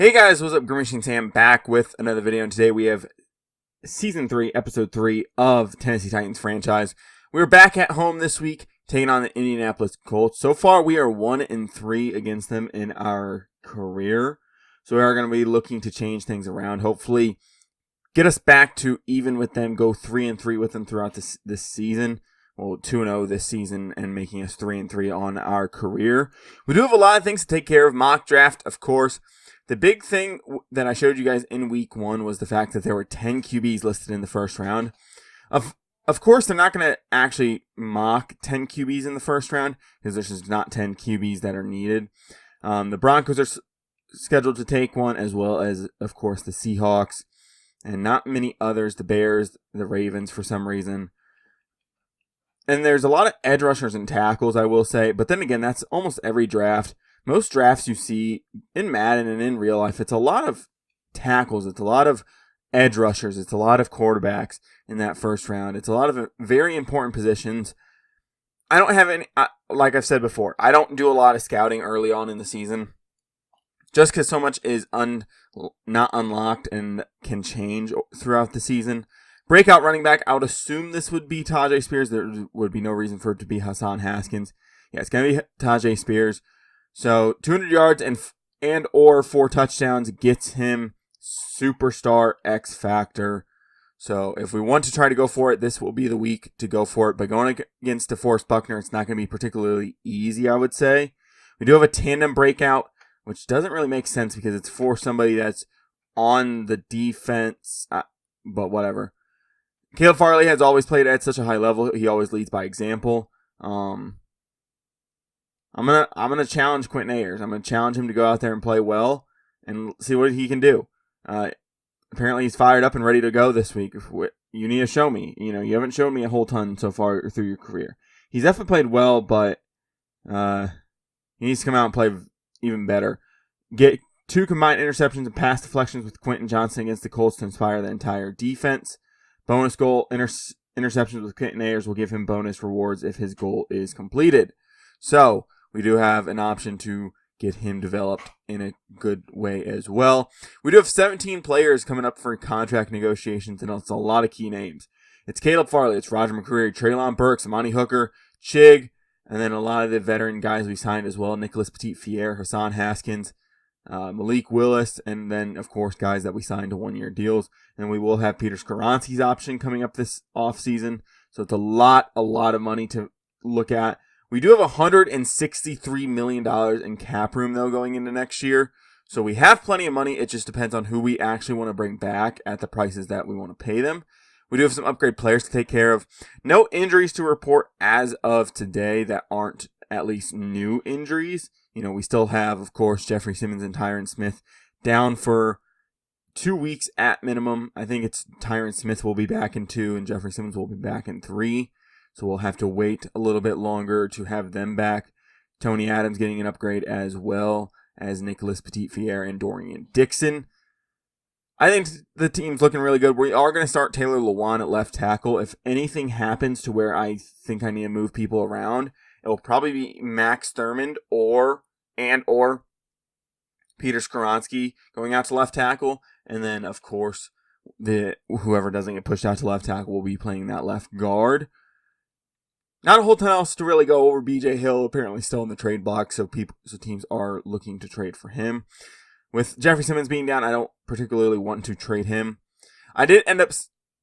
Hey guys, what's up? GreenMachineSam back with another video, and today we have Season 3, Episode 3 of Tennessee Titans franchise. We're back at home this week, taking on the Indianapolis Colts. So far, we are 1-3 against them in our career. So we are going to be looking to change things around. Hopefully, get us back to even with them, go 3-3 with them throughout this season. Well, 2-0 this season and making us 3-3 on our career. We do have a lot of things to take care of. Mock draft, of course. The big thing that I showed you guys in week 1 was the fact that there were 10 QBs listed in the first round. Of course, they're not going to actually mock 10 QBs in the first round because there's just not 10 QBs that are needed. The Broncos are scheduled to take one, as well as, of course, the Seahawks, and not many others, the Bears, the Ravens for some reason. And there's a lot of edge rushers and tackles, I will say, but then again, that's almost every draft. Most drafts you see in Madden and in real life, it's a lot of tackles, it's a lot of edge rushers, it's a lot of quarterbacks in that first round. It's a lot of very important positions. I don't have any, like I've said before, I don't do a lot of scouting early on in the season just because so much is not unlocked and can change throughout the season. Breakout running back, I would assume this would be Tajay Spears. There would be no reason for it to be Hassan Haskins. Yeah, it's going to be Tajay Spears. So 200 yards and or 4 touchdowns gets him superstar X factor. So if we want to try to go for it, this will be the week to go for it. But going against DeForest Buckner, it's not going to be particularly easy, I would say. We do have a tandem breakout, which doesn't really make sense because it's for somebody that's on the defense, but whatever. Caleb Farley has always played at such a high level. He always leads by example. I'm gonna challenge Quentin Ayers. I'm gonna challenge him to go out there and play well and see what he can do. Apparently he's fired up and ready to go this week. You need to show me. You know, you haven't shown me a whole ton so far through your career. He's definitely played well, but he needs to come out and play even better. Get 2 combined interceptions and pass deflections with Quentin Johnson against the Colts to inspire the entire defense. Bonus goal interceptions with Quentin Ayers will give him bonus rewards if his goal is completed. So we do have an option to get him developed in a good way as well. We do have 17 players coming up for contract negotiations, and it's a lot of key names. It's Caleb Farley, it's Roger McCreary, Treylon Burks, Amani Hooker, Chig, and then a lot of the veteran guys we signed as well. Nicholas Petit-Fier, Hassan Haskins, Malik Willis, and then, of course, guys that we signed to 1-year deals. And we will have Peter Skoronski's option coming up this offseason. So it's a lot of money to look at. We do have $163 million in cap room, though, going into next year. So we have plenty of money. It just depends on who we actually want to bring back at the prices that we want to pay them. We do have some upgrade players to take care of. No injuries to report as of today that aren't at least new injuries. You know, we still have, of course, Jeffrey Simmons and Tyron Smith down for 2 weeks at minimum. I think it's Tyron Smith will be back in 2 and Jeffrey Simmons will be back in 3. So we'll have to wait a little bit longer to have them back. Tony Adams getting an upgrade as well as Nicholas Petit-Fier and Dorian Dixon. I think the team's looking really good. We are going to start Taylor Lewan at left tackle. If anything happens to where I think I need to move people around, it will probably be Max Thurmond or Peter Skoronski going out to left tackle. And then, of course, whoever doesn't get pushed out to left tackle will be playing that left guard. Not a whole ton else to really go over. BJ Hill apparently still in the trade block, so teams are looking to trade for him. With Jeffrey Simmons being down, I don't particularly want to trade him. I did end up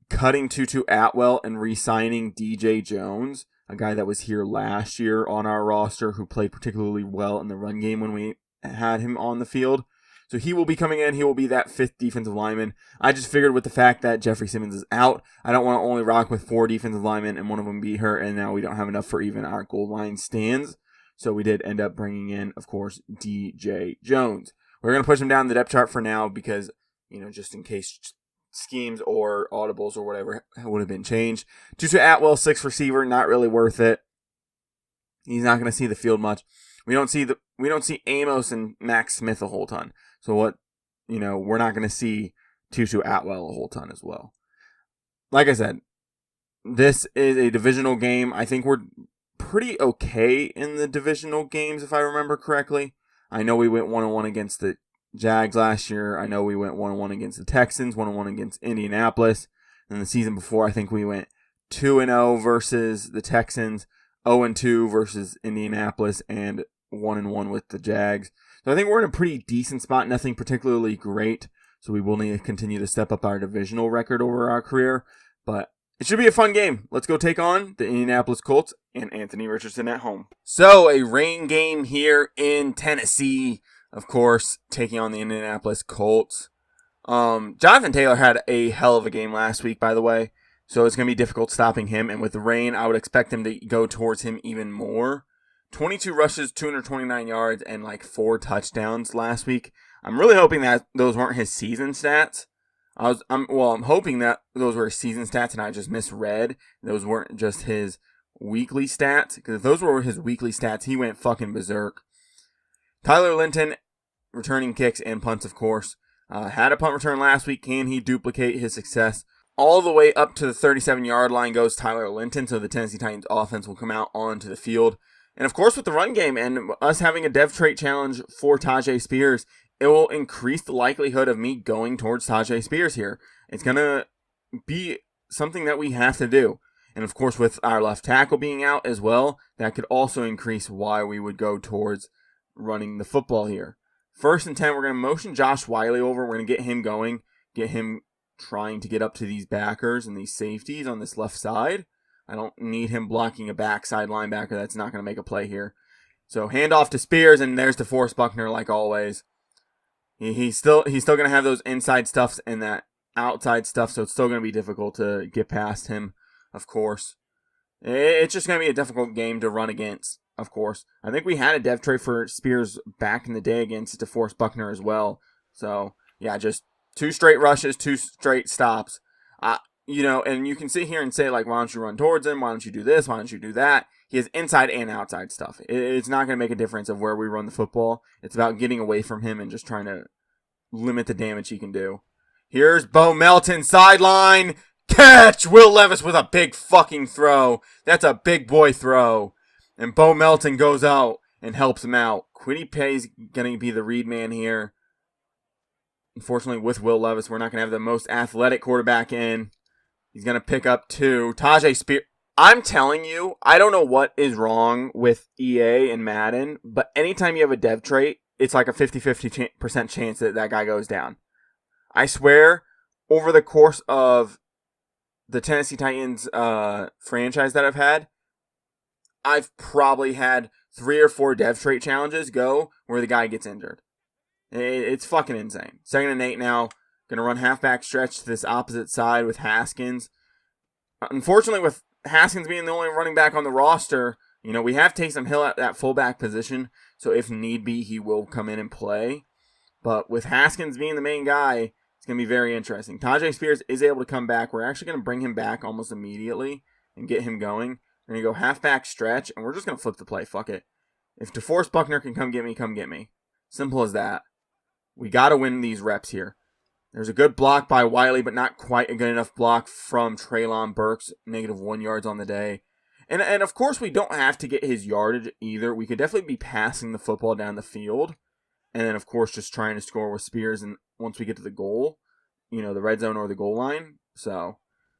cutting Tutu Atwell and re-signing DJ Jones, a guy that was here last year on our roster who played particularly well in the run game when we had him on the field. So he will be coming in. He will be that 5th defensive lineman. I just figured with the fact that Jeffrey Simmons is out, I don't want to only rock with 4 defensive linemen and one of them be hurt, and now we don't have enough for even our goal line stands. So we did end up bringing in, of course, DJ Jones. We're going to push him down the depth chart for now because, you know, just in case schemes or audibles or whatever would have been changed. Tutu Atwell, 6th receiver, not really worth it. He's not going to see the field much. We don't see Amos and Max Smith a whole ton. So we're not going to see Tutu Atwell a whole ton as well. Like I said, this is a divisional game. I think we're pretty okay in the divisional games, if I remember correctly. I know we went 1-1 against the Jags last year. I know we went 1-1 against the Texans, 1-1 against Indianapolis. And the season before, I think we went 2-0 versus the Texans, 0-2 versus Indianapolis, and 1-1 with the Jags. So I think we're in a pretty decent spot, nothing particularly great. So we will need to continue to step up our divisional record over our career. But it should be a fun game. Let's go take on the Indianapolis Colts and Anthony Richardson at home. So a rain game here in Tennessee, of course, taking on the Indianapolis Colts. Jonathan Taylor had a hell of a game last week, by the way. So it's going to be difficult stopping him. And with the rain, I would expect him to go towards him even more. 22 rushes, 229 yards, and like 4 touchdowns last week. I'm really hoping that those weren't his season stats. I'm hoping that those were his season stats and I just misread. Those weren't just his weekly stats. Because if those were his weekly stats, he went fucking berserk. Tyler Linton, returning kicks and punts, of course. Had a punt return last week. Can he duplicate his success? All the way up to the 37-yard line goes Tyler Linton, so the Tennessee Titans offense will come out onto the field. And of course, with the run game and us having a dev trait challenge for Tajay Spears, it will increase the likelihood of me going towards Tajay Spears here. It's going to be something that we have to do. And of course, with our left tackle being out as well, that could also increase why we would go towards running the football here. 1st and 10, we're going to motion Josh Wiley over. We're going to get him going, get him trying to get up to these backers and these safeties on this left side. I don't need him blocking a backside linebacker. That's not going to make a play here. So handoff to Spears, and there's DeForest Buckner like always. He's still going to have those inside stuffs and that outside stuff, so it's still going to be difficult to get past him, of course. It's just going to be a difficult game to run against, of course. I think we had a dev trait for Spears back in the day against DeForest Buckner as well. So, yeah, just 2 straight rushes, 2 straight stops. And you can sit here and say, like, why don't you run towards him? Why don't you do this? Why don't you do that? He has inside and outside stuff. It's not going to make a difference of where we run the football. It's about getting away from him and just trying to limit the damage he can do. Here's Bo Melton, sideline, catch! Will Levis with a big fucking throw. That's a big boy throw. And Bo Melton goes out and helps him out. Kwity Paye's going to be the read man here. Unfortunately, with Will Levis, we're not going to have the most athletic quarterback in. He's going to pick up 2. Tajay Spears. I'm telling you, I don't know what is wrong with EA and Madden, but anytime you have a dev trait, it's like a 50-50% chance that that guy goes down. I swear, over the course of the Tennessee Titans franchise that I've probably had 3 or 4 dev trait challenges go where the guy gets injured. It's fucking insane. 2nd and 8 now. Going to run halfback stretch to this opposite side with Haskins. Unfortunately, with Haskins being the only running back on the roster, we have Taysom Hill at that fullback position. So if need be, he will come in and play. But with Haskins being the main guy, it's going to be very interesting. Tajay Spears is able to come back. We're actually going to bring him back almost immediately and get him going. We're going to go halfback stretch, and we're just going to flip the play. Fuck it. If DeForest Buckner can come get me, come get me. Simple as that. We got to win these reps here. There's a good block by Wiley, but not quite a good enough block from Treylon Burks. -1 yards on the day. And of course, we don't have to get his yardage either. We could definitely be passing the football down the field. And then, of course, just trying to score with Spears and once we get to the goal, the red zone or the goal line. So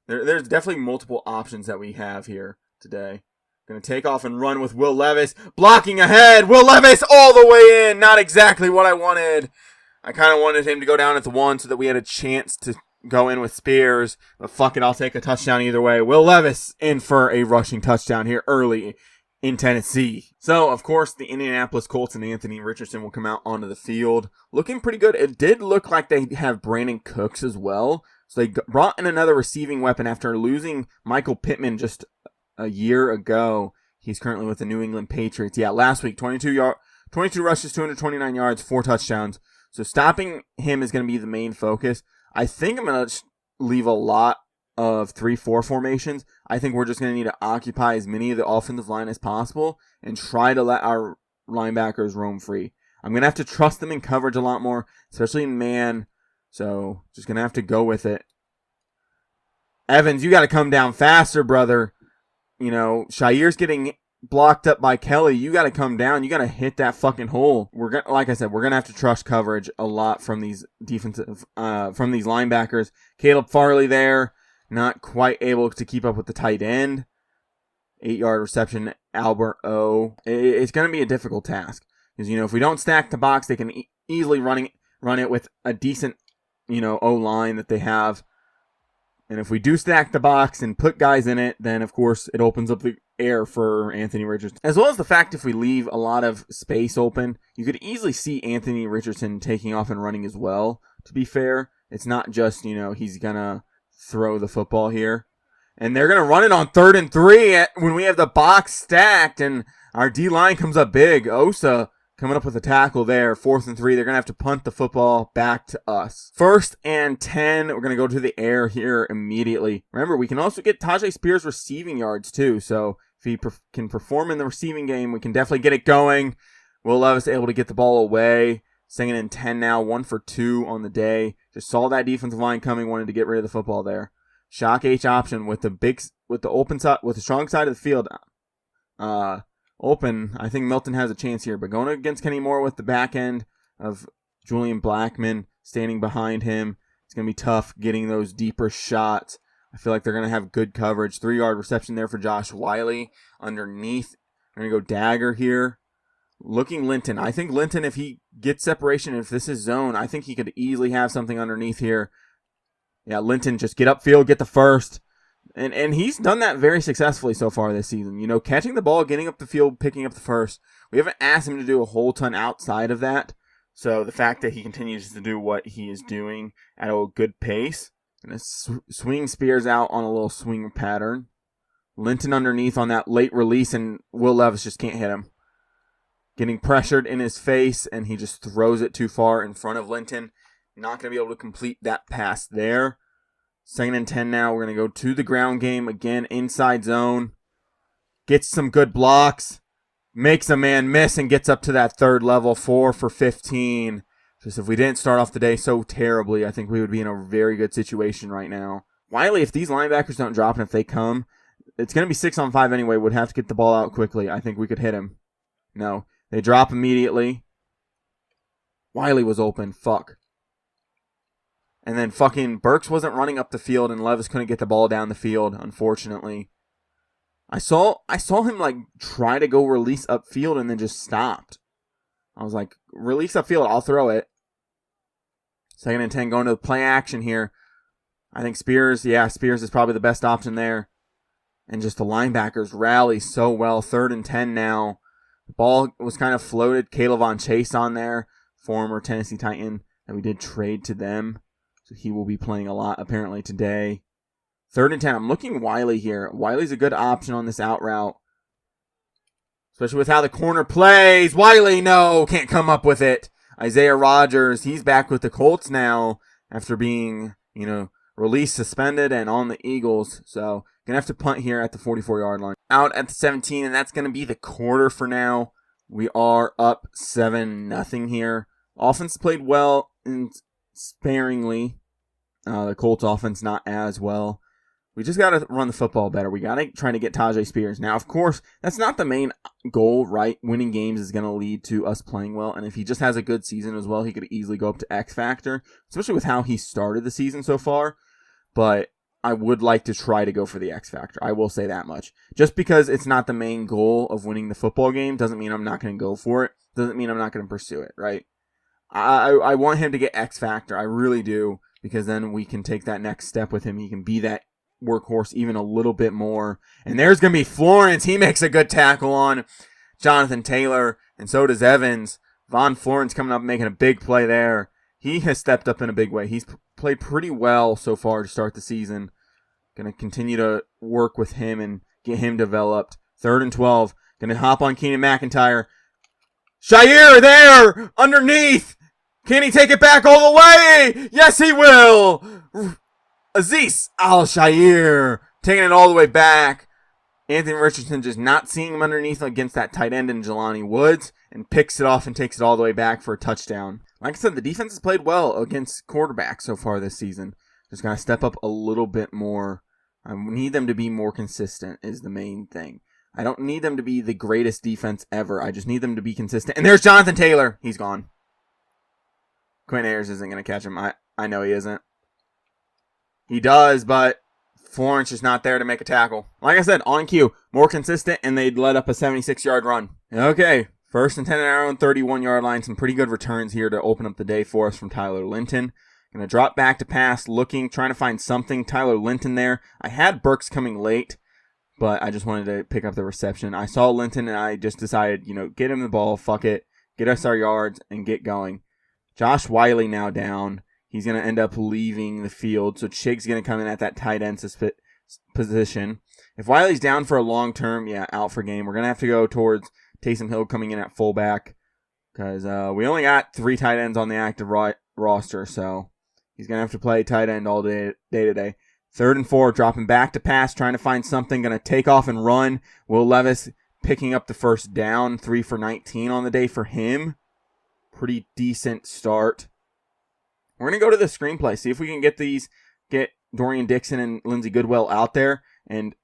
there's definitely multiple options that we have here today. Going to take off and run with Will Levis. Blocking ahead. Will Levis all the way in. Not exactly what I wanted. I kind of wanted him to go down at the 1 so that we had a chance to go in with Spears. But fuck it, I'll take a touchdown either way. Will Levis in for a rushing touchdown here early in Tennessee. So, of course, the Indianapolis Colts and Anthony Richardson will come out onto the field. Looking pretty good. It did look like they have Brandon Cooks as well. So they brought in another receiving weapon after losing Michael Pittman just a year ago. He's currently with the New England Patriots. Yeah, last week, 22 rushes, 229 yards, 4 touchdowns. So stopping him is going to be the main focus. I think I'm going to leave a lot of 3-4 formations. I think we're just going to need to occupy as many of the offensive line as possible and try to let our linebackers roam free. I'm going to have to trust them in coverage a lot more, especially in man. So just going to have to go with it. Evans, you got to come down faster, brother. Shair's getting blocked up by Kelly, you got to come down. You got to hit that fucking hole. Like I said, we're gonna have to trust coverage a lot from these from these linebackers. Caleb Farley there, not quite able to keep up with the tight end. 8-yard reception, Albert O. It's gonna be a difficult task because if we don't stack the box, they can easily run it with a decent O line that they have. And if we do stack the box and put guys in it, then of course it opens up the air for Anthony Richardson. As well as the fact if we leave a lot of space open, you could easily see Anthony Richardson taking off and running as well, to be fair. It's not just, he's going to throw the football here. And they're going to run it on 3rd and 3 when we have the box stacked and our D-line comes up big. Osa coming up with a tackle there. 4th and 3. They're going to have to punt the football back to us. 1st and 10. We're going to go to the air here immediately. Remember, we can also get Tajay Spears receiving yards too. So if he can perform in the receiving game, we can definitely get it going. Will Levis able to get the ball away. 2nd and 10 now. 1 for 2 on the day. Just saw that defensive line coming. Wanted to get rid of the football there. Shock H option with the open side, with the strong side of the field. Open. I think Milton has a chance here, but going against Kenny Moore with the back end of Julian Blackman standing behind him, it's going to be tough getting those deeper shots. I feel like they're going to have good coverage. 3-yard reception there for Josh Wiley. Underneath, we're going to go dagger here. Looking Linton. I think Linton, if he gets separation, if this is zone, I think he could easily have something underneath here. Yeah, Linton, just get upfield, get the first. And he's done that very successfully so far this season. Catching the ball, getting up the field, picking up the first. We haven't asked him to do a whole ton outside of that. So the fact that he continues to do what he is doing at a good pace. And swing Spears out on a little swing pattern. Linton underneath on that late release, and Will Levis just can't hit him. Getting pressured in his face, and he just throws it too far in front of Linton. Not going to be able to complete that pass there. 2nd and 10 now. We're going to go to the ground game. Again, inside zone. Gets some good blocks. Makes a man miss and gets up to that 3rd level. 4 for 15. Just if we didn't start off the day so terribly, I think we would be in a very good situation right now. Wiley, if these linebackers don't drop and if they come, it's going to be 6-on-5 anyway. Would have to get the ball out quickly. I think we could hit him. No. They drop immediately. Wiley was open. Fuck. And then fucking Burks wasn't running up the field and Levis couldn't get the ball down the field, unfortunately. I saw him try to go release upfield and then just stopped. I was like, release upfield, I'll throw it. 2nd and 10 going to the play action here. I think Spears is probably the best option there. And just the linebackers rally so well. 3rd and 10 now. The ball was kind of floated. Caleb Von Chase on there, former Tennessee Titan that we did trade to them. So he will be playing a lot apparently today. 3rd and 10. I'm looking Wiley here. Wiley's a good option on this out route. Especially with how the corner plays. Wiley, no, can't come up with it. Isaiah Rodgers, he's back with the Colts now after being, released, suspended, and on the Eagles. So, going to have to punt here at the 44-yard line. Out at the 17, and that's going to be the quarter for now. We are up 7-0 here. Offense played well and sparingly. The Colts offense not as well. We just got to run the football better. We got to try to get Tajay Spears. Now, of course, that's not the main goal, right? Winning games is going to lead to us playing well. And if he just has a good season as well, he could easily go up to X Factor, especially with how he started the season so far. But I would like to try to go for the X Factor. I will say that much. Just because it's not the main goal of winning the football game doesn't mean I'm not going to go for it. Doesn't mean I'm not going to pursue it, right? I want him to get X Factor. I really do. Because then we can take that next step with him. He can be that workhorse even a little bit more. And there's going to be Florence. He makes a good tackle on Jonathan Taylor. And so does Evans. Von Florence coming up making a big play there. He has stepped up in a big way. He's played pretty well so far to start the season. Going to continue to work with him and get him developed. 3rd and 12. Going to hop on Keenan McIntyre. Shair there! Underneath! Can he take it back all the way? Yes, he will! Azeez Al-Shair taking it all the way back. Anthony Richardson just not seeing him underneath against that tight end in Jelani Woods and picks it off and takes it all the way back for a touchdown. Like I said, the defense has played well against quarterbacks so far this season. Just got to step up a little bit more. I need them to be more consistent is the main thing. I don't need them to be the greatest defense ever. I just need them to be consistent. And there's Jonathan Taylor. He's gone. Quinn Ayers isn't going to catch him. I know he isn't. He does, but Florence is not there to make a tackle. Like I said, on cue, more consistent, and they'd let up a 76-yard run. Okay, 1st and 10 at our own 31-yard line. Some pretty good returns here to open up the day for us from Tyler Linton. Going to drop back to pass, trying to find something. Tyler Linton there. I had Burks coming late, but I just wanted to pick up the reception. I saw Linton, and I just decided, get him the ball, fuck it, get us our yards, and get going. Josh Wiley now down. He's going to end up leaving the field, so Chig's going to come in at that tight end position. If Wiley's down for a long term, out for game. We're going to have to go towards Taysom Hill coming in at fullback because we only got 3 tight ends on the active roster, so he's going to have to play tight end all day today. 3rd and 4, dropping back to pass, trying to find something, going to take off and run. Will Levis picking up the first down, 3 for 19 on the day for him. Pretty decent start. We're going to go to the screenplay, see if we can get Dorian Dixon and Lindsey Goodwell out there, and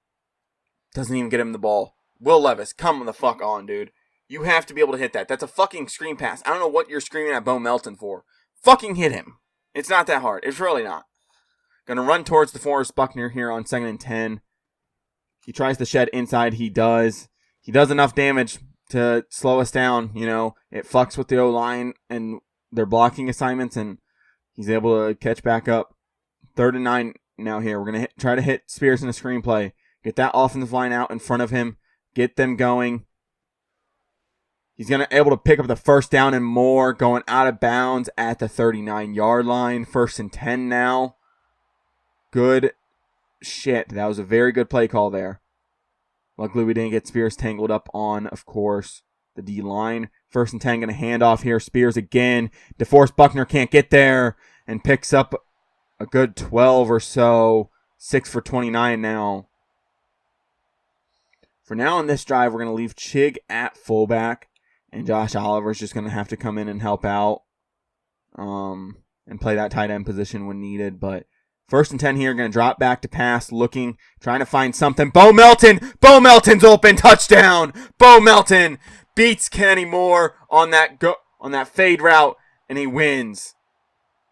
doesn't even get him the ball. Will Levis, come the fuck on, dude. You have to be able to hit that. That's a fucking screen pass. I don't know what you're screaming at Bo Melton for. Fucking hit him. It's not that hard. It's really not. Going to run towards DeForest Buckner here on 2nd and 10. He tries to shed inside. He does. He does enough damage to slow us down. It fucks with the O-line and their blocking assignments, and he's able to catch back up. 3rd and 9 now here. We're going to try to hit Spears in a screenplay. Get that offensive line out in front of him. Get them going. He's going to able to pick up the first down and more, going out of bounds at the 39-yard line. 1st and 10 now. Good shit. That was a very good play call there. Luckily, we didn't get Spears tangled up on, of course, the D-line. 1st and 10, going to hand off here. Spears again. DeForest Buckner can't get there and picks up a good 12 or so. 6 for 29 now. For now on this drive, we're going to leave Chig at fullback. And Josh Oliver's just going to have to come in and help out. And play that tight end position when needed. But 1st and 10 here, going to drop back to pass, trying to find something. Bo Melton! Bo Melton's open, touchdown! Bo Melton beats Kenny Moore on that fade route, and he wins.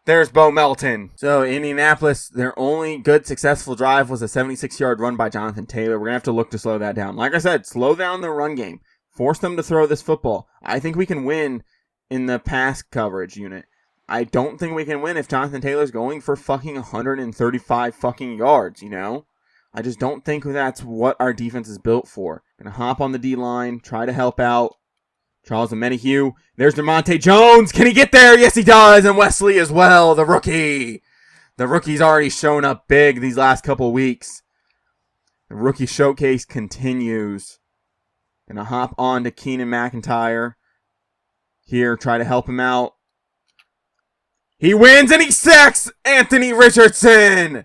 There's Bo Melton. So Indianapolis, their only good successful drive was a 76-yard run by Jonathan Taylor. We're going to have to look to slow that down. Like I said, slow down the run game. Force them to throw this football. I think we can win in the pass coverage unit. I don't think we can win if Jonathan Taylor's going for fucking 135 fucking yards, I just don't think that's what our defense is built for. Gonna hop on the D-line, try to help out. Charles Omenihu. There's DeMonte Jones. Can he get there? Yes, he does. And Wesley as well, the rookie. The rookie's already shown up big these last couple weeks. The rookie showcase continues. Gonna hop on to Keenan McIntyre. Here, try to help him out. He wins and he sacks Anthony Richardson.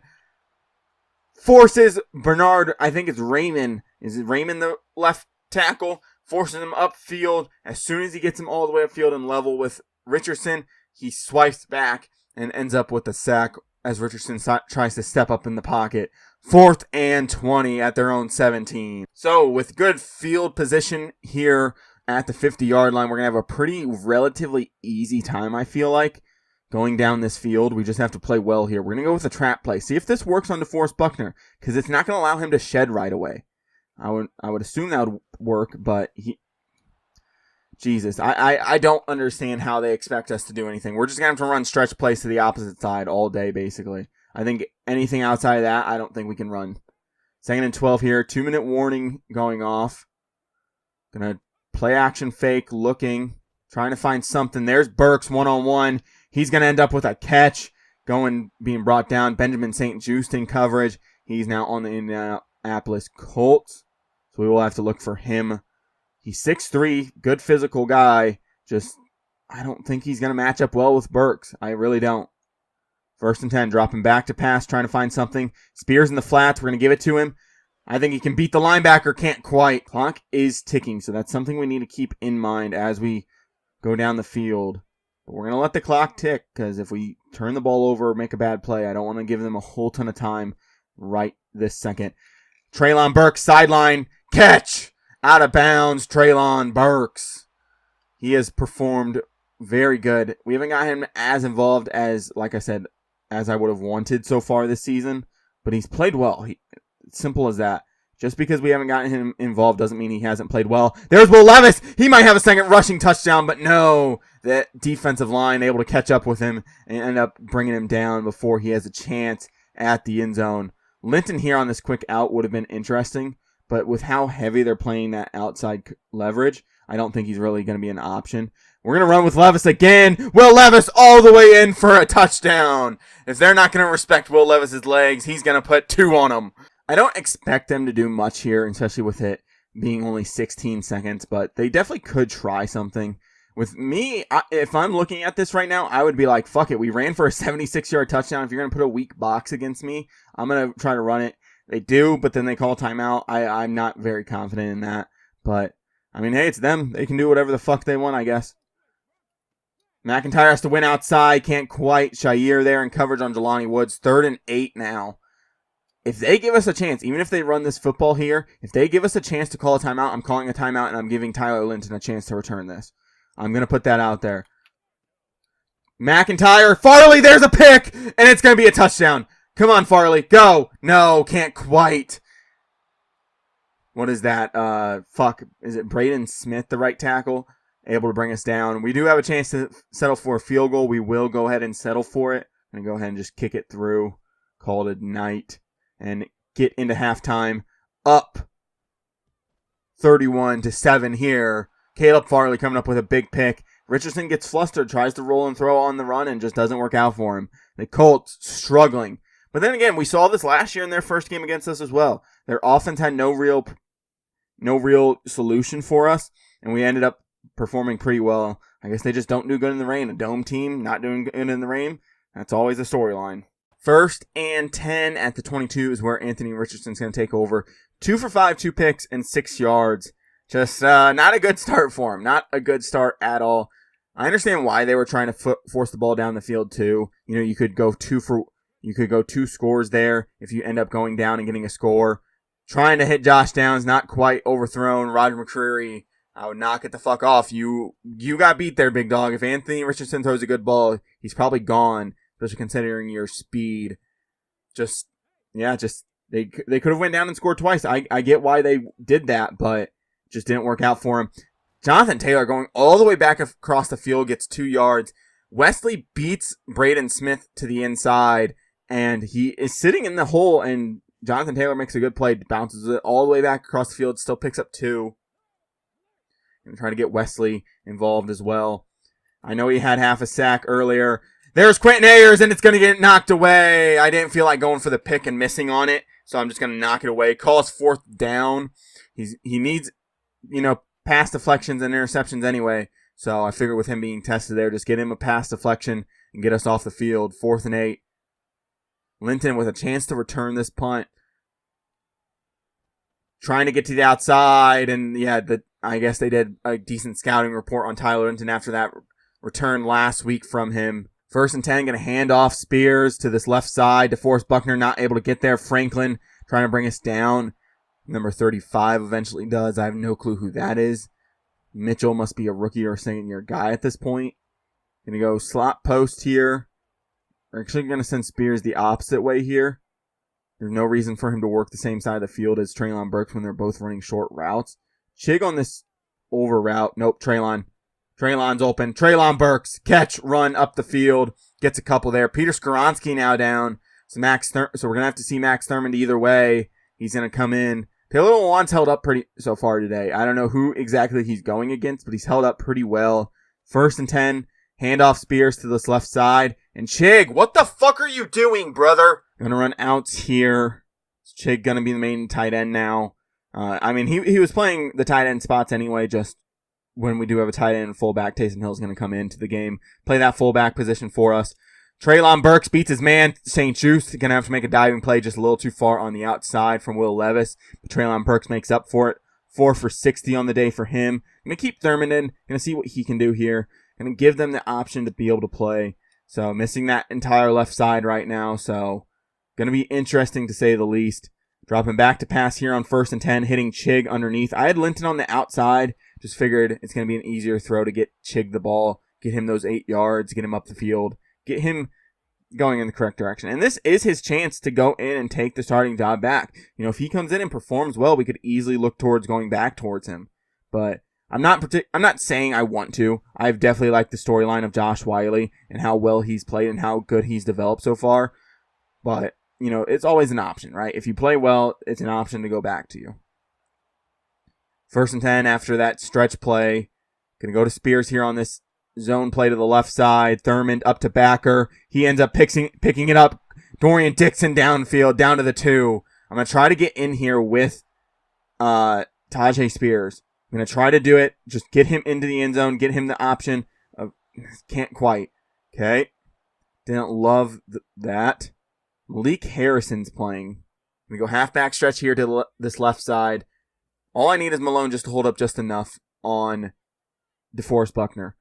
Forces Bernard, I think it's Raymond. Is it Raymond the left tackle? Forces him upfield. As soon as he gets him all the way upfield and level with Richardson, he swipes back and ends up with a sack as Richardson tries to step up in the pocket. 4th and 20 at their own 17. So with good field position here at the 50-yard line, we're going to have a pretty relatively easy time, I feel like. Going down this field, we just have to play well here. We're going to go with a trap play. See if this works on DeForest Buckner, because it's not going to allow him to shed right away. I would assume that would work, but Jesus, I don't understand how they expect us to do anything. We're just going to have to run stretch plays to the opposite side all day, basically. I think anything outside of that, I don't think we can run. 2nd and 12 here. 2-minute warning going off. Going to play action fake, trying to find something. There's Burks one-on-one. He's going to end up with a catch, being brought down. Benjamin St. Just in coverage. He's now on the Indianapolis Colts, so we will have to look for him. He's 6'3", good physical guy. I don't think he's going to match up well with Burks. I really don't. 1st and 10, dropping back to pass, trying to find something. Spears in the flats, we're going to give it to him. I think he can beat the linebacker, can't quite. Clock is ticking, so that's something we need to keep in mind as we go down the field. But we're going to let the clock tick, because if we turn the ball over or make a bad play, I don't want to give them a whole ton of time right this second. Treylon Burks, sideline, catch! Out of bounds, Treylon Burks. He has performed very good. We haven't got him as involved as, like I said, as I would have wanted so far this season. But he's played well. Simple as that. Just because we haven't gotten him involved doesn't mean he hasn't played well. There's Will Levis. He might have a second rushing touchdown, but no. That defensive line able to catch up with him and end up bringing him down before he has a chance at the end zone. Linton here on this quick out would have been interesting, but with how heavy they're playing that outside leverage, I don't think he's really going to be an option. We're going to run with Levis again. Will Levis all the way in for a touchdown. If they're not going to respect Will Levis's legs, he's going to put 2 on them. I don't expect them to do much here, especially with it being only 16 seconds, but they definitely could try something. With me, if I'm looking at this right now, I would be like, fuck it. We ran for a 76-yard touchdown. If you're going to put a weak box against me, I'm going to try to run it. They do, but then they call timeout. I'm not very confident in that. But, I mean, hey, it's them. They can do whatever the fuck they want, I guess. McIntyre has to win outside. Can't quite. Shair there in coverage on Jelani Woods. 3rd and 8 now. If they give us a chance, even if they run this football here, if they give us a chance to call a timeout, I'm calling a timeout and I'm giving Tyler Linton a chance to return this. I'm going to put that out there. McIntyre, Farley, there's a pick, and it's going to be a touchdown. Come on, Farley, go. No, can't quite. What is that? Is it Braden Smith, the right tackle? Able to bring us down. We do have a chance to settle for a field goal. We will go ahead and settle for it. I'm going to go ahead and just kick it through. Call it a night. And get into halftime. Up 31-7 here. Caleb Farley coming up with a big pick. Richardson gets flustered, tries to roll and throw on the run, and just doesn't work out for him. The Colts struggling. But then again, we saw this last year in their first game against us as well. Their offense had no real solution for us, and we ended up performing pretty well. I guess they just don't do good in the rain. A dome team not doing good in the rain, that's always a storyline. 1st and 10 at the 22 is where Anthony Richardson's going to take over. 2 for 5, 2 picks, and 6 yards. Just not a good start for him. Not a good start at all. I understand why they were trying to force the ball down the field too. You know, you could go 2 scores there if you end up going down and getting a score. Trying to hit Josh Downs, not quite overthrown. Roger McCreary, I would knock it the fuck off. You got beat there, big dog. If Anthony Richardson throws a good ball, he's probably gone. Especially considering your speed. They could have went down and scored twice. I get why they did that, but just didn't work out for him. Jonathan Taylor going all the way back across the field, gets 2 yards. Wesley beats Braden Smith to the inside, and he is sitting in the hole, and Jonathan Taylor makes a good play, bounces it all the way back across the field, still picks up 2. Going to try to get Wesley involved as well. I know he had half a sack earlier. There's Quentin Ayers, and it's going to get knocked away. I didn't feel like going for the pick and missing on it, so I'm just going to knock it away. Calls 4th down. He needs, pass deflections and interceptions anyway, so I figured with him being tested there, just get him a pass deflection and get us off the field. 4th and 8. Linton with a chance to return this punt. Trying to get to the outside, and I guess they did a decent scouting report on Tyler Linton after that return last week from him. 1st and 10, going to hand off Spears to this left side. DeForest Buckner not able to get there. Franklin trying to bring us down. Number 35 eventually does. I have no clue who that is. Mitchell must be a rookie or second-year guy at this point. Going to go slot post here. We're actually going to send Spears the opposite way here. There's no reason for him to work the same side of the field as Treylon Burks when they're both running short routes. Chig on this over route. Nope, Treylon. Treylon's open. Treylon Burks, catch, run up the field. Gets a couple there. Peter Skoronski now down. So we're going to have to see Max Thurmond either way. He's going to come in. Taylor Lewan's held up pretty so far today. I don't know who exactly he's going against, but he's held up pretty well. 1st and 10. Handoff Spears to this left side. And Chig, what the fuck are you doing, brother? Going to run outs here. Is Chig going to be the main tight end now? He was playing the tight end spots anyway, just when we do have a tight end and fullback. Taysom Hill's going to come into the game, play that fullback position for us. Treylon Burks beats his man, St. Juste. Going to have to make a diving play just a little too far on the outside from Will Levis. But Treylon Burks makes up for it. 4 for 60 on the day for him. Going to keep Thurman in. Going to see what he can do here. Going to give them the option to be able to play. So missing that entire left side right now. So going to be interesting to say the least. Dropping back to pass here on 1st and 10, hitting Chig underneath. I had Linton on the outside. Just figured it's going to be an easier throw to get Chig the ball, get him those 8 yards, get him up the field, get him going in the correct direction. And this is his chance to go in and take the starting job back. You know, if he comes in and performs well, we could easily look towards going back towards him. But I'm not saying I want to. I've definitely liked the storyline of Josh Wiley and how well he's played and how good he's developed so far. But, you know, it's always an option, right? If you play well, it's an option to go back to you. 1st and 10 after that stretch play. Going to go to Spears here on this zone play to the left side. Thurmond up to Backer. He ends up picking it up. Dorian Dixon downfield, down to the 2. I'm going to try to get in here with Tajay Spears. I'm going to try to do it. Just get him into the end zone. Get him the option of... Can't quite. Okay. Didn't love that. Malik Harrison's playing. We go halfback stretch here to this left side. All I need is Malone just to hold up just enough on DeForest Buckner.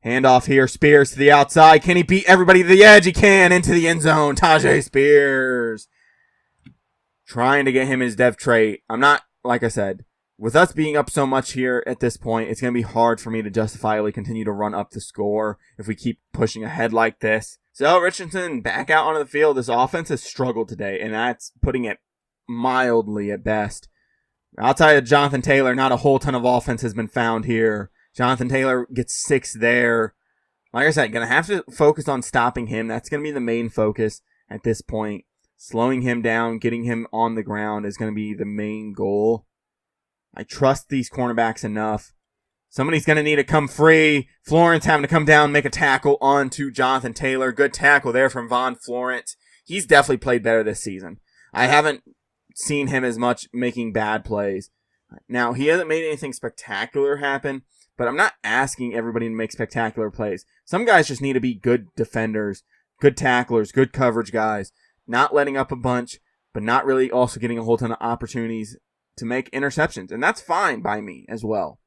Handoff here. Spears to the outside. Can he beat everybody to the edge? He can. Into the end zone. Tajay Spears. Trying to get him his dev trait. I'm not, like I said, with us being up so much here at this point, it's going to be hard for me to justifiably continue to run up the score if we keep pushing ahead like this. So Richardson back out onto the field. This offense has struggled today, and that's putting it mildly at best. Outside of Jonathan Taylor, not a whole ton of offense has been found here. Jonathan Taylor gets 6 there. Like I said, going to have to focus on stopping him. That's going to be the main focus at this point. Slowing him down, getting him on the ground is going to be the main goal. I trust these cornerbacks enough. Somebody's going to need to come free. Florence having to come down, make a tackle onto Jonathan Taylor. Good tackle there from Von Florence. He's definitely played better this season. I haven't seen him as much making bad plays. Now, he hasn't made anything spectacular happen, but I'm not asking everybody to make spectacular plays. Some guys just need to be good defenders, good tacklers, good coverage guys, not letting up a bunch, but not really also getting a whole ton of opportunities to make interceptions. And that's fine by me as well.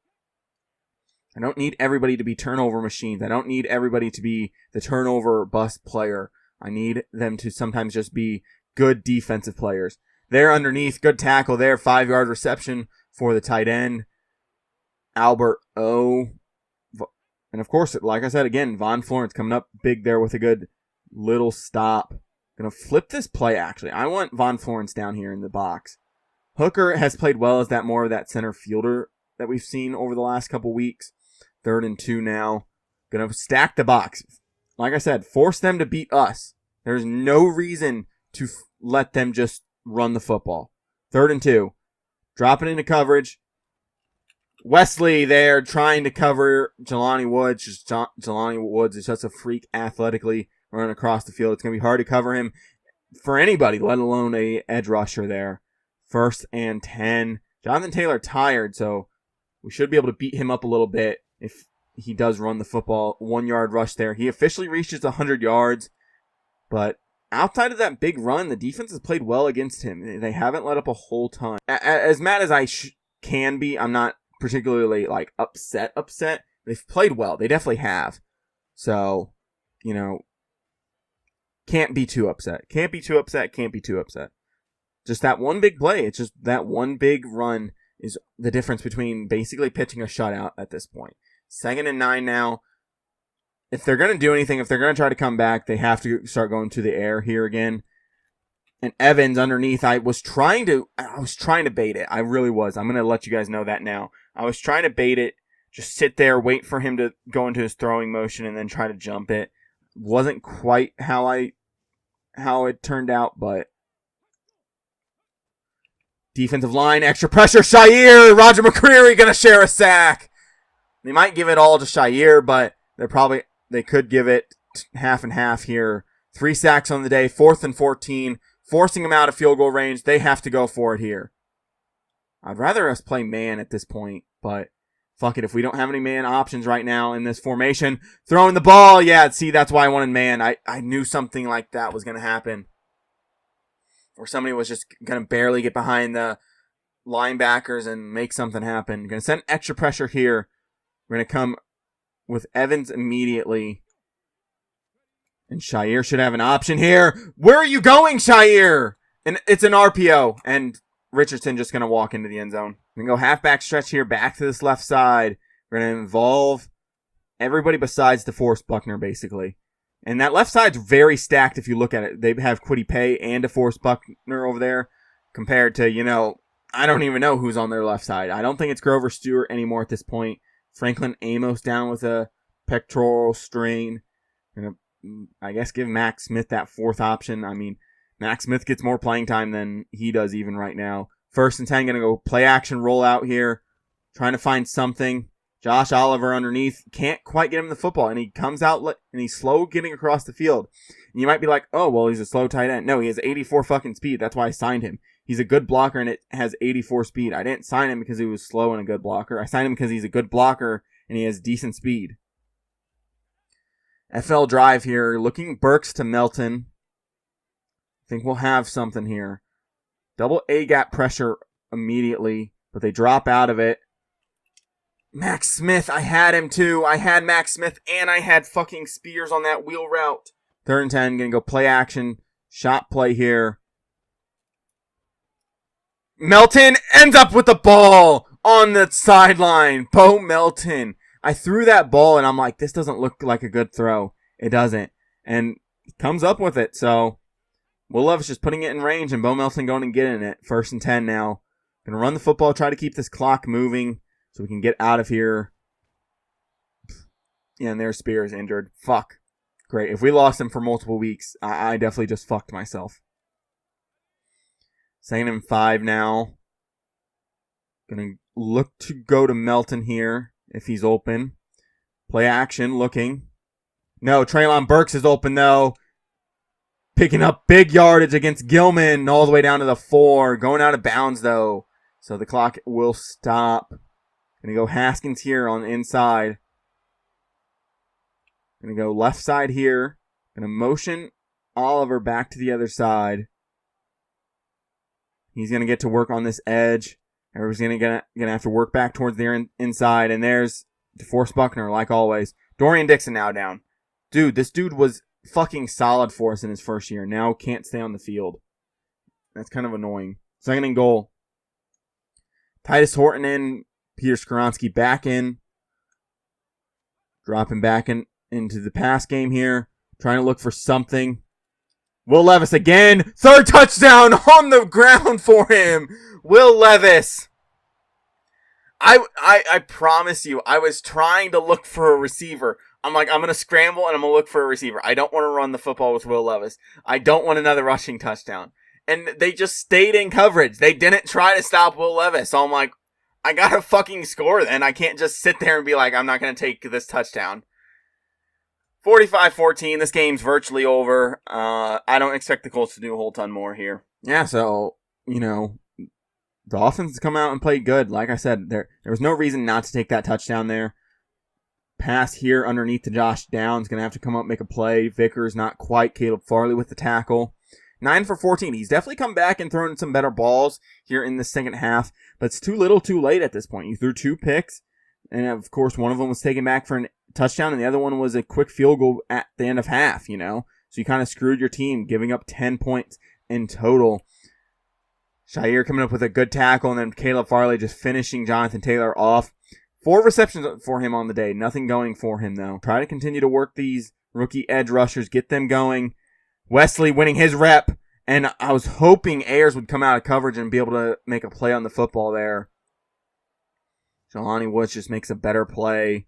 I don't need everybody to be turnover machines. I don't need everybody to be the turnover bust player. I need them to sometimes just be good defensive players. There underneath, good tackle there, 5-yard reception for the tight end, Albert O. And of course, like I said again, Von Florence coming up big there with a good little stop. Gonna flip this play actually. I want Von Florence down here in the box. Hooker has played well as that more of that center fielder that we've seen over the last couple weeks. 3rd and 2 now. Gonna stack the box. Like I said, force them to beat us. There's no reason to let them just run the football. 3rd and 2. Dropping into coverage. Wesley there trying to cover Jelani Woods. Jelani Woods is just a freak athletically running across the field. It's going to be hard to cover him for anybody, let alone a edge rusher there. 1st and 10. Jonathan Taylor tired, so we should be able to beat him up a little bit if he does run the football. 1-yard rush there. He officially reaches 100 yards, but outside of that big run, the defense has played well against him. They haven't let up a whole ton. As mad as I can be, I'm not particularly like upset. They've played well. They definitely have. So, you know, can't be too upset. Just that one big play. It's just that one big run is the difference between basically pitching a shutout at this point. 2nd and 9 now. If they're going to do anything, if they're going to try to come back, they have to start going to the air here again. And Evans underneath, I was trying to bait it. I really was. I'm going to let you guys know that now. I was trying to bait it, just sit there, wait for him to go into his throwing motion and then try to jump it. Wasn't quite how it turned out, but defensive line, extra pressure, Shire, Roger McCreary going to share a sack. They might give it all to Shire, but they could give it half and half here. 3 sacks on the day, 4th and 14, forcing them out of field goal range. They have to go for it here. I'd rather us play man at this point, but fuck it. If we don't have any man options right now in this formation, throwing the ball, yeah, see, that's why I wanted man. I knew something like that was going to happen. Or somebody was just going to barely get behind the linebackers and make something happen. Going to send extra pressure here. We're going to come with Evans immediately. And Shire should have an option here. Where are you going, Shire? And it's an RPO, and Richardson just going to walk into the end zone. We're going to go halfback stretch here, back to this left side. We're going to involve everybody besides DeForest Buckner, basically. And that left side's very stacked if you look at it. They have Kwity Paye and DeForest Buckner over there compared to, I don't even know who's on their left side. I don't think it's Grover Stewart anymore at this point. Franklin Amos down with a pectoral strain. Gonna, I guess, give Max Smith that fourth option. I mean, Max Smith gets more playing time than he does even right now. 1st and 10, going to go play action roll out here. Trying to find something. Josh Oliver underneath. Can't quite get him the football. And he comes out and he's slow getting across the field. And you might be like, oh, well, he's a slow tight end. No, he has 84 fucking speed. That's why I signed him. He's a good blocker and it has 84 speed. I didn't sign him because he was slow and a good blocker. I signed him because he's a good blocker and he has decent speed. FL drive here. Looking Burks to Melton. I think we'll have something here. Double A-gap pressure immediately, but they drop out of it. Max Smith, I had him too. I had Max Smith and I had fucking Spears on that wheel route. 3rd and 10, gonna go play action. Shot play here. Melton ends up with the ball on the sideline. Bo Melton. I threw that ball and I'm like, this doesn't look like a good throw. It doesn't. And he comes up with it. So Will Levis just putting it in range and Bo Melton going and getting it. 1st and 10 now. Gonna run the football, try to keep this clock moving so we can get out of here. Yeah, and there's Spears injured. Fuck. Great. If we lost him for multiple weeks, I definitely just fucked myself. 2nd and 5 now. Gonna look to go to Melton here if he's open. Play action, looking. No, Treylon Burks is open though. Picking up big yardage against Gilman all the way down to the 4. Going out of bounds though. So the clock will stop. Gonna go Haskins here on the inside. Gonna go left side here. Gonna motion Oliver back to the other side. He's gonna get to work on this edge. Everybody's gonna have to work back towards the inside. And there's DeForest Buckner, like always. Dorian Dixon now down. Dude, this dude was fucking solid for us in his first year. Now can't stay on the field. That's kind of annoying. 2nd and goal. Titus Horton in. Peter Skoronski back in. Dropping back into the pass game here. Trying to look for something. Will Levis again. 3rd touchdown on the ground for him. Will Levis. I promise you, I was trying to look for a receiver. I'm like, I'm going to scramble and I'm going to look for a receiver. I don't want to run the football with Will Levis. I don't want another rushing touchdown. And they just stayed in coverage. They didn't try to stop Will Levis. So I'm like, I got to fucking score then. I can't just sit there and be like, I'm not going to take this touchdown. 45-14. This game's virtually over. I don't expect the Colts to do a whole ton more here. Yeah, so, the offense has come out and played good. Like I said, there was no reason not to take that touchdown there. Pass here underneath to Josh Downs. Going to have to come up and make a play. Vickers not quite. Caleb Farley with the tackle. 9 for 14. He's definitely come back and thrown some better balls here in the second half. But it's too little too late at this point. You threw 2 picks. And, of course, one of them was taken back for a touchdown. And the other one was a quick field goal at the end of half, So you kind of screwed your team, giving up 10 points in total. Shire coming up with a good tackle. And then Caleb Farley just finishing Jonathan Taylor off. 4 receptions for him on the day. Nothing going for him, though. Try to continue to work these rookie edge rushers. Get them going. Wesley winning his rep. And I was hoping Ayers would come out of coverage and be able to make a play on the football there. Jelani Woods just makes a better play.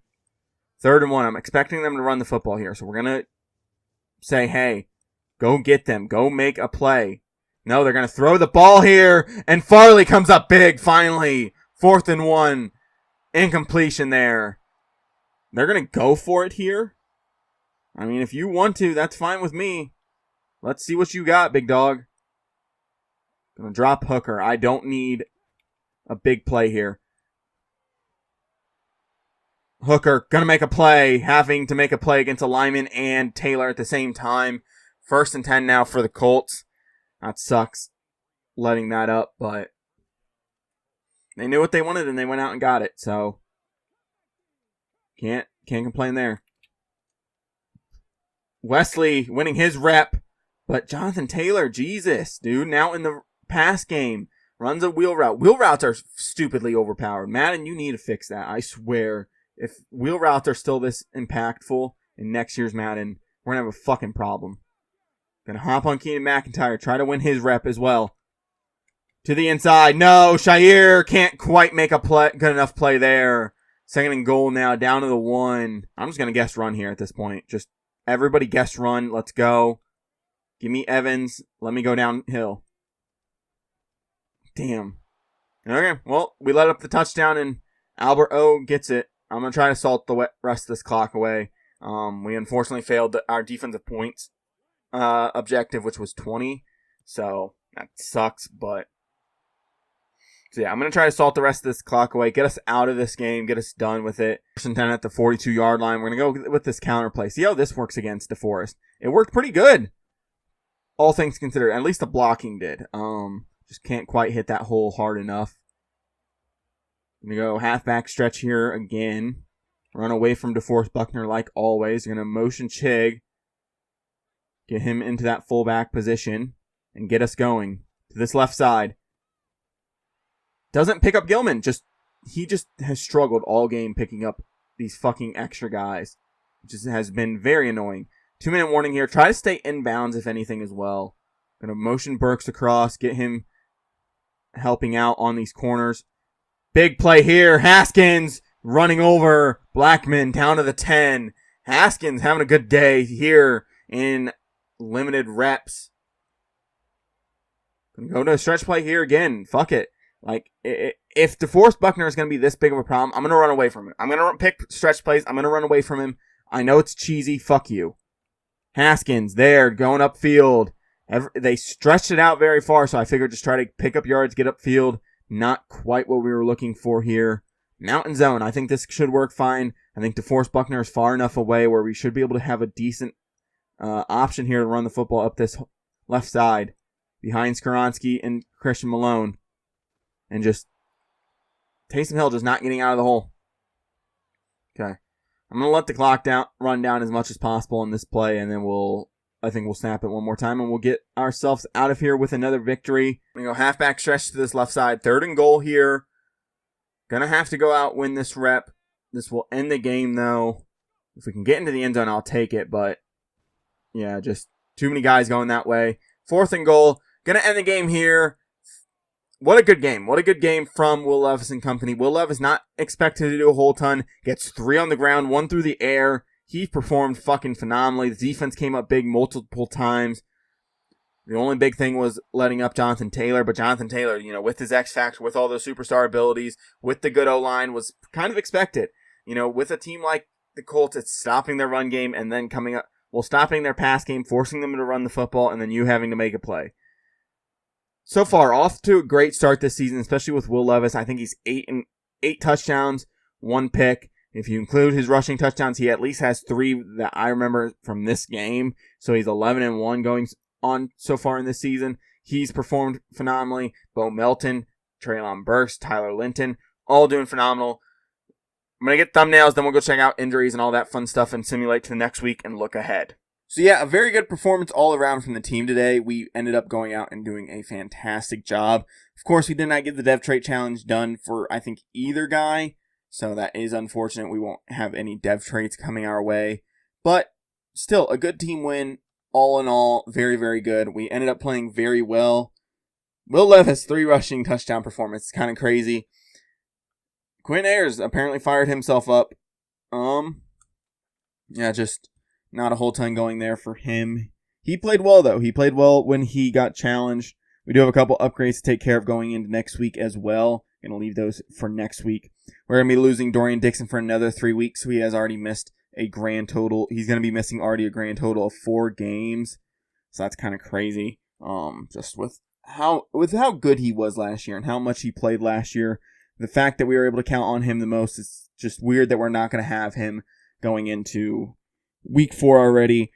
3rd and 1. I'm expecting them to run the football here. So we're going to say, hey, go get them. Go make a play. No, they're going to throw the ball here. And Farley comes up big finally. 4th and 1. Incompletion there. They're going to go for it here. I mean, if you want to, that's fine with me. Let's see what you got, big dog. Going to drop Hooker. I don't need a big play here. Hooker going to make a play. Having to make a play against a lineman and Taylor at the same time. 1st and 10 now for the Colts. That sucks letting that up, but they knew what they wanted and they went out and got it. So can't complain there. Wesley winning his rep. But Jonathan Taylor, Jesus, dude, now in the pass game, runs a wheel route. Wheel routes are stupidly overpowered. Madden, you need to fix that. I swear. If wheel routes are still this impactful in next year's Madden, we're going to have a fucking problem. Gonna hop on Keenan McIntyre, try to win his rep as well. To the inside. No, Shair can't quite make a good enough play there. 2nd and goal now, down to the 1. I'm just going to guess run here at this point. Just everybody guess run. Let's go. Give me Evans. Let me go downhill. Damn. Okay, well, we let up the touchdown, and Albert O gets it. I'm going to try to salt the rest of this clock away. We unfortunately failed our defensive points objective, which was 20. So that sucks, but... So yeah, I'm going to try to salt the rest of this clock away, get us out of this game, get us done with it. 1st and 10 at the 42-yard line. We're going to go with this counter play. See how this works against DeForest. It worked pretty good, all things considered. At least the blocking did. Just can't quite hit that hole hard enough. I'm going to go halfback stretch here again. Run away from DeForest Buckner like always. Going to motion Chig. Get him into that fullback position and get us going to this left side. Doesn't pick up Gilman. He just has struggled all game picking up these fucking extra guys. Which has been very annoying. 2-minute warning here. Try to stay inbounds if anything as well. Gonna motion Burks across. Get him helping out on these corners. Big play here. Haskins running over Blackman down to the 10. Haskins having a good day here in limited reps. Gonna go to a stretch play here again. Fuck it. Like, if DeForest Buckner is going to be this big of a problem, I'm going to run away from him. I'm going to pick stretch plays. I'm going to run away from him. I know it's cheesy. Fuck you. Haskins there, going upfield. They stretched it out very far, so I figured just try to pick up yards, get upfield. Not quite what we were looking for here. Mountain zone. I think this should work fine. I think DeForest Buckner is far enough away where we should be able to have a decent option here to run the football up this left side behind Skoronski and Christian Malone. And just Taysom Hill just not getting out of the hole. Okay. I'm going to let the clock run down as much as possible in this play, and then I think we'll snap it one more time, and we'll get ourselves out of here with another victory. I'm going to go halfback stretch to this left side. 3rd and goal here. Going to have to go out, win this rep. This will end the game, though. If we can get into the end zone, I'll take it, but yeah, just too many guys going that way. 4th and goal. Going to end the game here. What a good game. What a good game from Will Levis and company. Will Levis not expected to do a whole ton. Gets 3 on the ground, 1 through the air. He performed fucking phenomenally. The defense came up big multiple times. The only big thing was letting up Jonathan Taylor. But Jonathan Taylor, with his X factor, with all those superstar abilities, with the good O-line, was kind of expected. With a team like the Colts, it's stopping their run game and then coming up, stopping their pass game, forcing them to run the football, and then you having to make a play. So far, off to a great start this season, especially with Will Levis. I think he's 8 touchdowns, 1 pick. If you include his rushing touchdowns, he at least has 3 that I remember from this game. So he's 11-1 going on so far in this season. He's performed phenomenally. Bo Melton, Treylon Burks, Tyler Linton, all doing phenomenal. I'm going to get thumbnails, then we'll go check out injuries and all that fun stuff and simulate to the next week and look ahead. So yeah, a very good performance all around from the team today. We ended up going out and doing a fantastic job. Of course, we did not get the Dev Trait Challenge done for, I think, either guy. So that is unfortunate. We won't have any Dev Traits coming our way. But still, a good team win. All in all, very, very good. We ended up playing very well. Will Levis, 3 rushing touchdown performance. It's kind of crazy. Quinn Ayers apparently fired himself up. Yeah, just... not a whole ton going there for him. He played well, though. He played well when he got challenged. We do have a couple upgrades to take care of going into next week as well. Going to leave those for next week. We're going to be losing Dorian Dixon for another 3 weeks. So he has already missed a grand total. He's going to be missing already a grand total of 4 games. So that's kind of crazy. Just with how good he was last year and how much he played last year. The fact that we were able to count on him the most is just weird that we're not going to have him going into Week 4 already.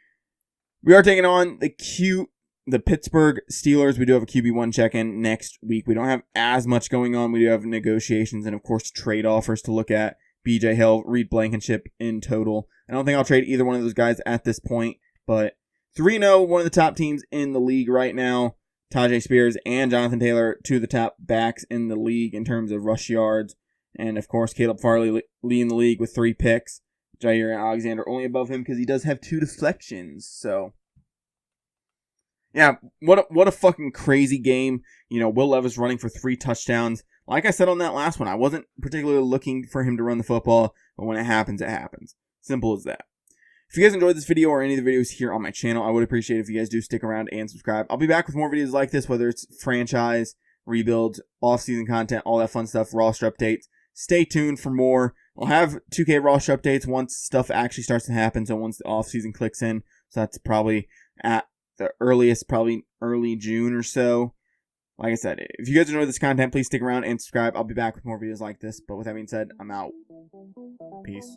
We are taking on the Pittsburgh Steelers. We do have a QB1 check-in next week. We don't have as much going on. We do have negotiations and, of course, trade offers to look at. BJ Hill, Reed Blankenship in total. I don't think I'll trade either one of those guys at this point, but 3-0, one of the top teams in the league right now. Tajay Spears and Jonathan Taylor, two of the top backs in the league in terms of rush yards. And, of course, Caleb Farley leading the league with 3 picks. Jair Alexander only above him because he does have 2 deflections. So, yeah, what a fucking crazy game. You know, Will Levis running for 3 touchdowns. Like I said on that last one, I wasn't particularly looking for him to run the football, but when it happens, it happens. Simple as that. If you guys enjoyed this video or any of the videos here on my channel, I would appreciate it if you guys do stick around and subscribe. I'll be back with more videos like this, whether it's franchise, rebuilds, off-season content, all that fun stuff, roster updates. Stay tuned for more. I'll have 2K roster updates once stuff actually starts to happen, so once the off-season clicks in. So that's probably at the earliest, probably early June or so. Like I said, if you guys enjoy this content, please stick around and subscribe. I'll be back with more videos like this. But with that being said, I'm out. Peace.